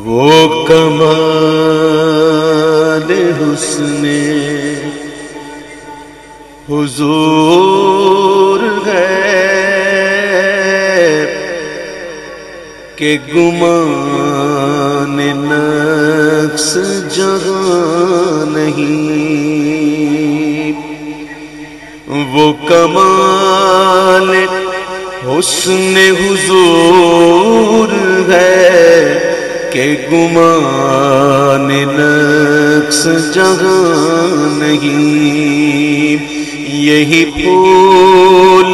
وہ کمال حسن حضور ہے کہ گمان نقص جہاں نہیں۔ وہ کمال حسن حضور ہے کہ گمان نقص جہاں نہیں۔ یہی پھول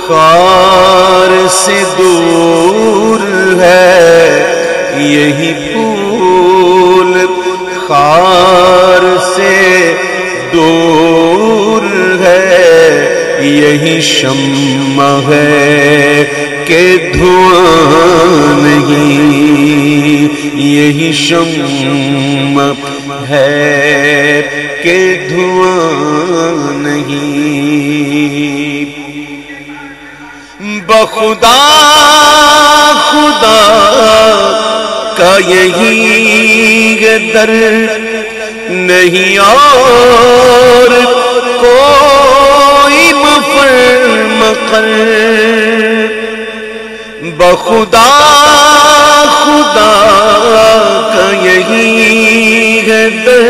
خار سے دور ہے، یہی پھول خار سے دور ہے، یہی شمع ہے کہ دھواں نہیں، یہی شمع ہے کہ دھواں نہیں۔ بخدا خدا کا یہی در نہیں اور کوئی مفر مقر۔ بخدا خدا کا یہی در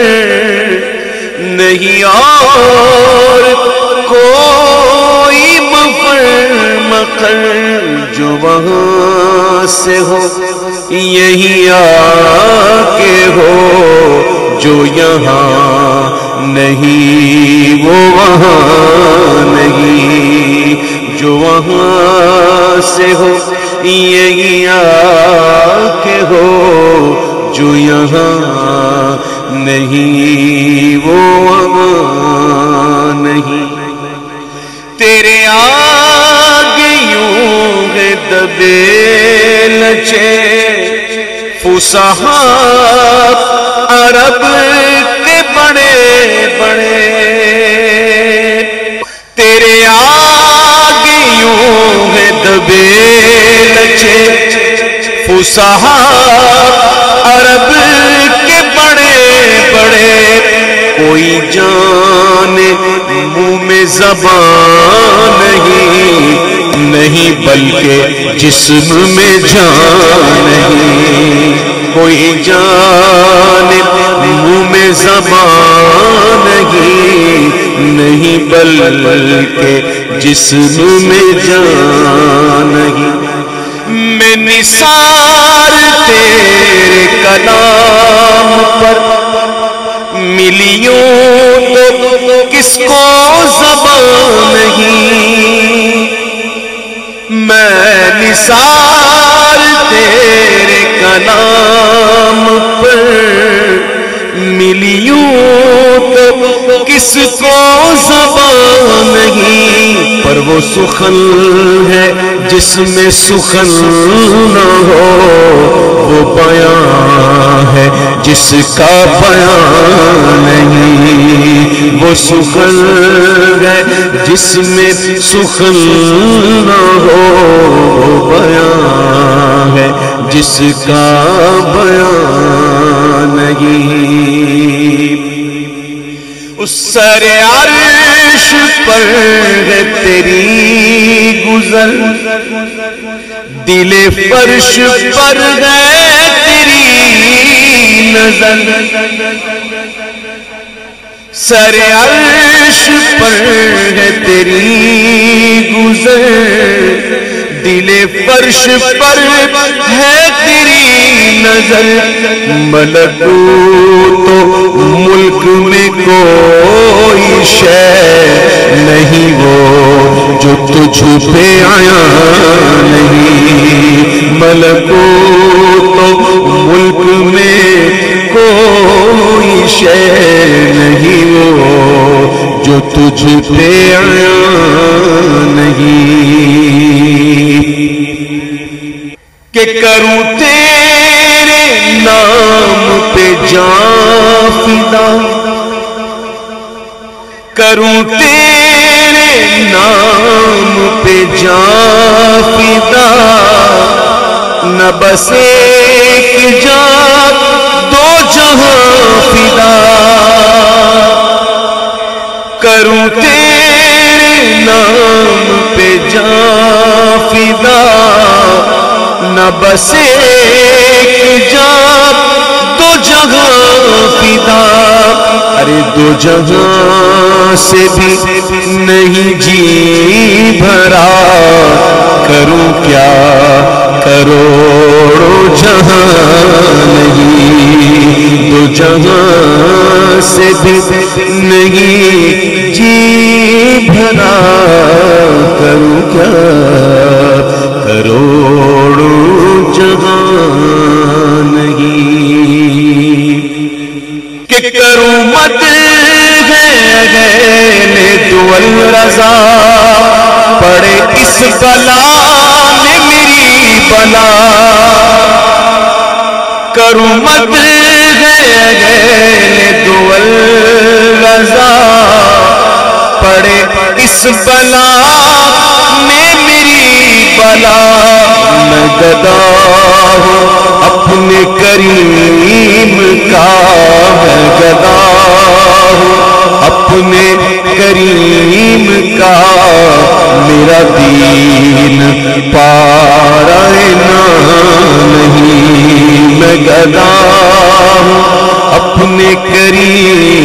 نہیں اور کوئی مفر مقر۔ جو وہاں سے ہو یہی آ کے ہو، جو یہاں نہیں وہ وہاں نہیں۔ جو وہاں سے ہو یہی آ کے ہو، جو یہاں نہیں وہ وہاں نہیں۔ تیرے آگے یوں ہے دبے لچے فصحا عرب کے بڑے بڑے۔ تیرے آگے یوں ہے دبے لچے فصحا عرب کے بڑے بڑے۔ کوئی جان منہ میں زبان نہیں بلکہ جسم میں جان نہیں۔ کوئی جان منہ میں زبان نہیں بلکہ جسم میں جان نہیں۔ میں نثار تیرے کلام پر ملیوں تو کس کو زبان نہیں۔ میں نثار تیرے کلام پر ملیوں تو کس کو زبان نہیں۔ پر وہ سخن ہے جس میں سخن نہ ہو، وہ بیان ہے جس کا بیان نہیں۔ وہ سخن ہے جس میں سخن نہ ہو، وہ بیان ہے جس کا بیان نہیں۔ اس سر عرش پر ہے تیری گزر، دل فرش پر ہے تیری نظر۔ سر عرش پر ہے تیری گزر، دل فرش پر ہے تیری نظر۔ ملکوت و ملک میں کوئی شے نہیں وہ جو تجھ پہ آیا نہیں۔ ملکوت و ملک میں کوئی شے نہیں وہ جو تجھ پہ آیا نہیں۔ کہ کروں تیرے نام پہ جان فدا، کروں تیرے نام پہ جان فدا، نہ بس ایک جان کروں تیرے نام پہ جاں فدا، نہ بس ایک جان دو جہاں فدا، ارے دو جہاں سے بھی نہیں جی بھرا، کروں کیا کروڑوں جہاں نہیں، دو جہاں سے بھی نہیں جی بھرا، کروں کیا کروڑوں جہاں نہیں، کہ کروں مت دول رضا، پڑے اس بلا میں میری بلا، کروں مت دول رضا، پڑے اس بلا میں میری بلا، میں گدا ہوں اپنے کریم کا، میں گدا ہوں اپنے کریم کا، میرا دین پارا نہیں، میں گدا ہوں اپنے کریم